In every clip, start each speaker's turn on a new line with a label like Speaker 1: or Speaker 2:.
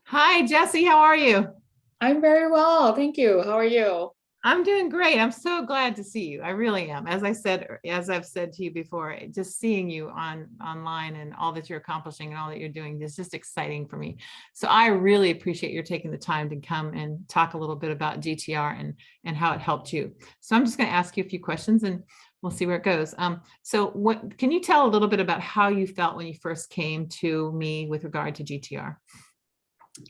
Speaker 1: Hi, Jessie. How are you?
Speaker 2: I'm very well, thank you. How are you?
Speaker 1: I'm doing great. I'm so glad to see you. I really am. As I've said to you before, just seeing you online and all that you're accomplishing and all that you're doing is just exciting for me. So I really appreciate your taking the time to come and talk a little bit about GTR and how it helped you. So I'm just going to ask you a few questions and we'll see where it goes. So what can you tell a little bit about how you felt when you first came to me with regard to GTR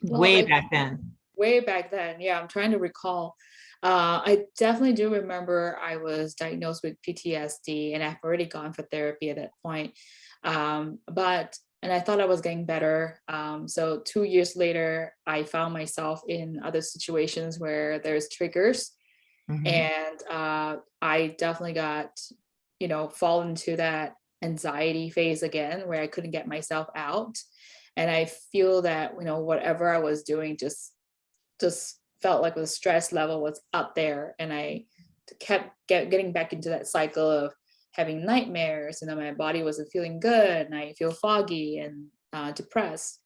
Speaker 2: Well,
Speaker 1: way back then?
Speaker 2: way back then, yeah, I'm trying to recall. I definitely do remember I was diagnosed with PTSD and I've already gone for therapy at that point. And I thought I was getting better. So 2 years later, I found myself in other situations where there's triggers.
Speaker 1: Mhm.
Speaker 2: And I definitely got, fall into that anxiety phase again where I couldn't get myself out. And I feel that, whatever I was doing just felt like the stress level was up there. And I kept getting back into that cycle of having nightmares, and then my body wasn't feeling good and I feel foggy and depressed.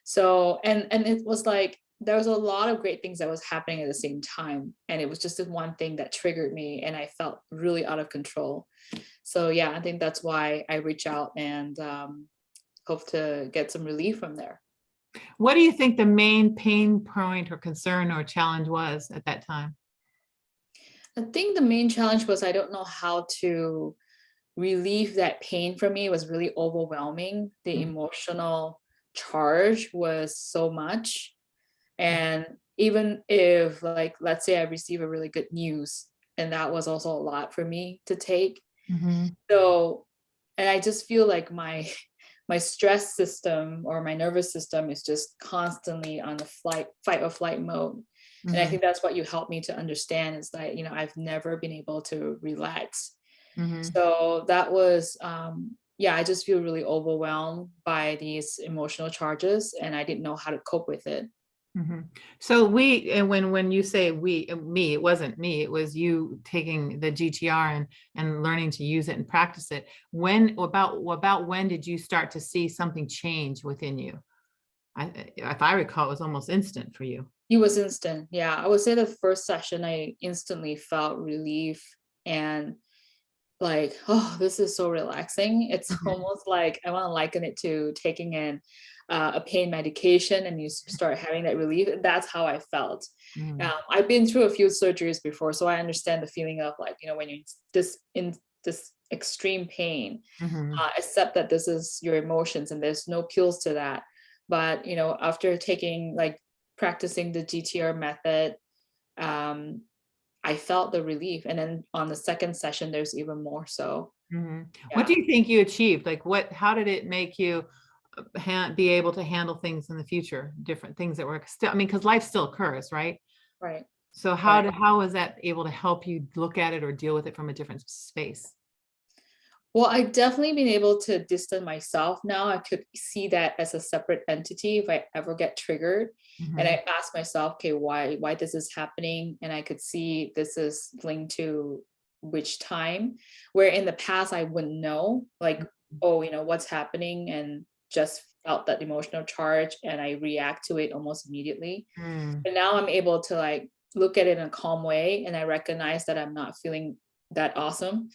Speaker 2: So and it was like there was a lot of great things that was happening at the same time, and it was just this one thing that triggered me and I felt really out of control. So yeah, I think that's why I reach out and hope to get some relief from there.
Speaker 1: What do you think the main pain point or concern or challenge was at that time?
Speaker 2: I think the main challenge was I don't know how to relieve that pain. For me, it was really overwhelming. The
Speaker 1: Mhm.
Speaker 2: emotional charge was so much. And even if, like, let's say I receive a really good news, and that was also a lot for me to take.
Speaker 1: Mhm.
Speaker 2: So, and I just feel like my my stress system or my nervous system is just constantly on the fight or flight mode. And I
Speaker 1: Mhm.
Speaker 2: think that's what you helped me to understand is that, I've never been able to relax.
Speaker 1: Mhm.
Speaker 2: So that was, yeah, I just feel really overwhelmed by these emotional charges and I didn't know how to cope with it.
Speaker 1: Mhm. So and when you say me, it wasn't me, it was you taking the GTR and learning to use it and practice it. About when did you start to see something change within you? If I recall, it was almost instant for you.
Speaker 2: It was instant. Yeah, I would say the first session, I instantly felt relief and like, oh, this is so relaxing. It's
Speaker 1: Mhm.
Speaker 2: almost like I want to liken it to taking in a pain medication and you start having that relief. That's how I felt.
Speaker 1: Mhm.
Speaker 2: I've been through a few surgeries before, so I understand the feeling of like, when you're in this extreme pain,
Speaker 1: Mhm.
Speaker 2: accept that this is your emotions and there's no pills to that. But, after taking like practicing the GTR method, um, I felt the relief. And then on the second session, there's even more so.
Speaker 1: What
Speaker 2: Yeah,
Speaker 1: do you think you achieved? Like how did it make you be able to handle things in the future, different things that were still, I mean, because life still occurs, right?
Speaker 2: right,
Speaker 1: So
Speaker 2: right.
Speaker 1: how was that able to help you look at it or deal with it from a different space?
Speaker 2: Well, I definitely been able to distance myself now. I could see that as a separate entity if I ever get triggered. And
Speaker 1: Mhm.
Speaker 2: I ask myself, okay, why this is happening? And I could see this is linked to which time, where in the past I wouldn't know, like, oh, what's happening, and just felt that emotional charge and I react to it almost immediately.
Speaker 1: Mm.
Speaker 2: But now I'm able to like look at it in a calm way and I recognize that I'm not feeling that awesome.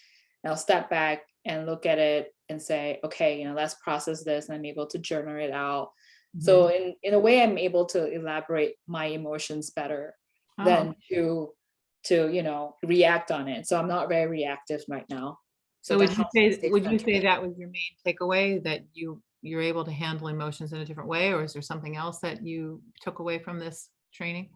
Speaker 2: And I'll step back and look at it and say, okay, let's process this. And I'm able to journal it out. So
Speaker 1: Mhm.
Speaker 2: in a way, I'm able to elaborate my emotions better
Speaker 1: Oh,
Speaker 2: than to react on it. So I'm not very reactive right now. So
Speaker 1: so
Speaker 2: that helps me stay
Speaker 1: would you say
Speaker 2: centered.
Speaker 1: that was your main takeaway, that you're able to handle emotions in a different way, or is there something else that you took away from this training?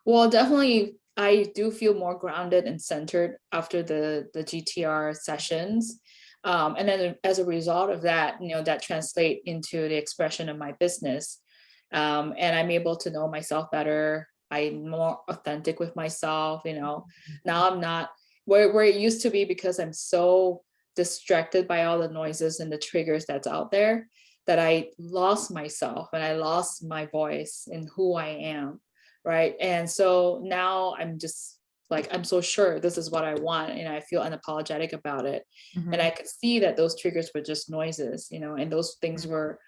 Speaker 2: Well, definitely, I do feel more grounded and centered after the GTR sessions. And then as a result of that, that translate into the expression of my business. And I'm able to know myself better. I'm more authentic with myself. Now I'm not where it used to be because I'm so distracted by all the noises and the triggers that's out there that I lost myself and I lost my voice and who I am, right? And so now I'm just like, I'm so sure this is what I want and I feel unapologetic about it. And I
Speaker 1: Mhm.
Speaker 2: could see that those triggers were just noises, and those things were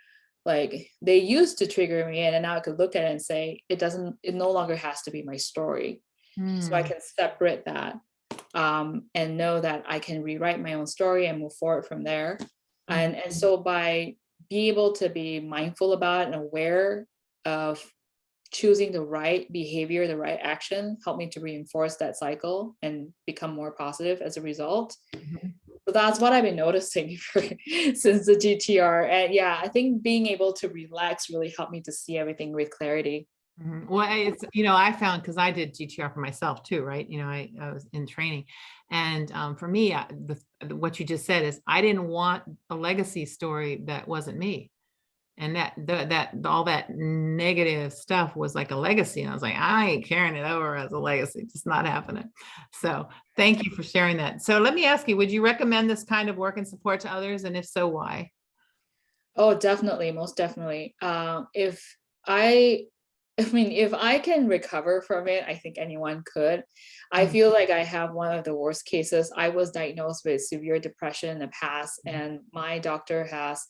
Speaker 2: like they used to trigger me in, and now I could look at it and say, it no longer has to be my story. So I
Speaker 1: Mm,
Speaker 2: can separate that, and know that I can rewrite my own story and move forward from there.
Speaker 1: mhm,
Speaker 2: And so by being able to be mindful about it and aware of choosing the right behavior, the right action, helped me to reinforce that cycle and become more positive as a result.
Speaker 1: mhm.
Speaker 2: So that's what I've been noticing since the GTR. And yeah, I think being able to relax really helped me to see everything with clarity.
Speaker 1: Mhm. Well, it's, I found, because I did GTR for myself too, right? I was in training. And for me, what you just said is I didn't want a legacy story that wasn't me. And that all that negative stuff was like a legacy. And I was like, I ain't carrying it over as a legacy, just not happening. So thank you for sharing that. So let me ask you, would you recommend this kind of work and support to others? And if so, why?
Speaker 2: Oh, definitely, most definitely. If I, I mean, if I can recover from it, I think anyone could. I
Speaker 1: Mhm,
Speaker 2: feel like I have one of the worst cases. I was diagnosed with severe depression in the past,
Speaker 1: mhm,
Speaker 2: and my doctor has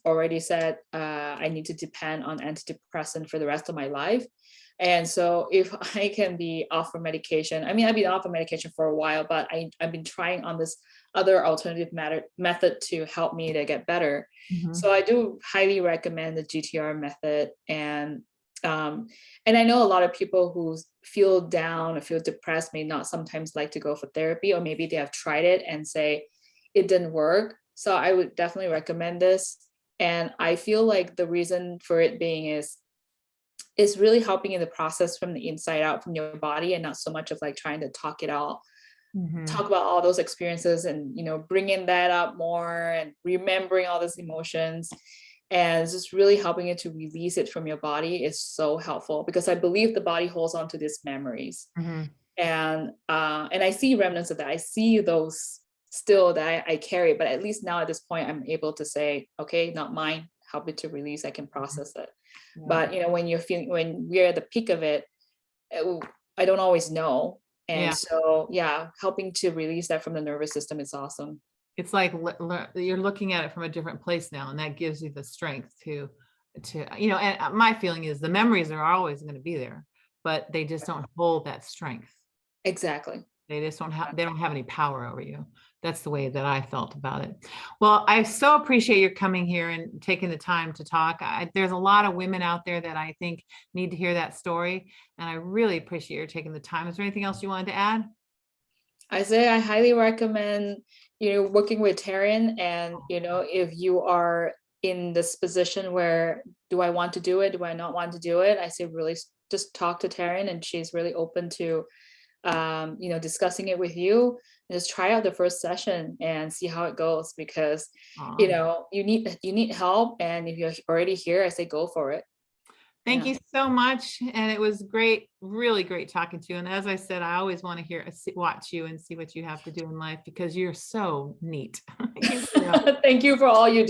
Speaker 2: already said I need to depend on antidepressant for the rest of my life. And so, if I can be off of medication, I mean, I've been off of medication for a while, but I've been trying on this other alternative method to help me to get better.
Speaker 1: mhm.
Speaker 2: So I do highly recommend the GTR method. Um, and I know a lot of people who feel down or feel depressed may not sometimes like to go for therapy, or maybe they have tried it and say it didn't work. So I would definitely recommend this. And I feel like the reason for it being is really helping in the process from the inside out from your body, and not so much of like trying to
Speaker 1: Mhm.
Speaker 2: talk about all those experiences, and bringing that up more and remembering all those emotions, and just really helping it to release it from your body is so helpful, because I believe the body holds on to these memories.
Speaker 1: Mhm.
Speaker 2: And I see remnants of that. I see those still that I carry, but at least now at this point I'm able to say, okay, not mine, help it to release, I can process it.
Speaker 1: Yeah.
Speaker 2: But when we're at the peak of it, uh, I don't always know. And
Speaker 1: Yeah.
Speaker 2: so, yeah, helping to release that from the nervous system is awesome.
Speaker 1: It's like you're looking at it from a different place now, and that gives you the strength and my feeling is the memories are always going to be there, but they just don't hold that strength.
Speaker 2: Exactly.
Speaker 1: They don't have any power over you. That's the way that I felt about it. Well, I so appreciate your coming here and taking the time to talk. There's a lot of women out there that I think need to hear that story, and I really appreciate your taking the time. Is there anything else you wanted to add?
Speaker 2: I say I highly recommend, working with Taryn. And, if you are in this position where, do I want to do it? Do I not want to do it? I say really just talk to Taryn, and she's really open to, discussing it with you. And just try out the first session and see how it goes, because,
Speaker 1: Aw.
Speaker 2: you need help. And if you're already here, I say go for it.
Speaker 1: Thank
Speaker 2: Yeah.
Speaker 1: you so much. And it was great, really great talking to you. And as I said, I always want to watch you and see what you have to do in life because you're so neat. You really are.
Speaker 2: Thank you for all you do.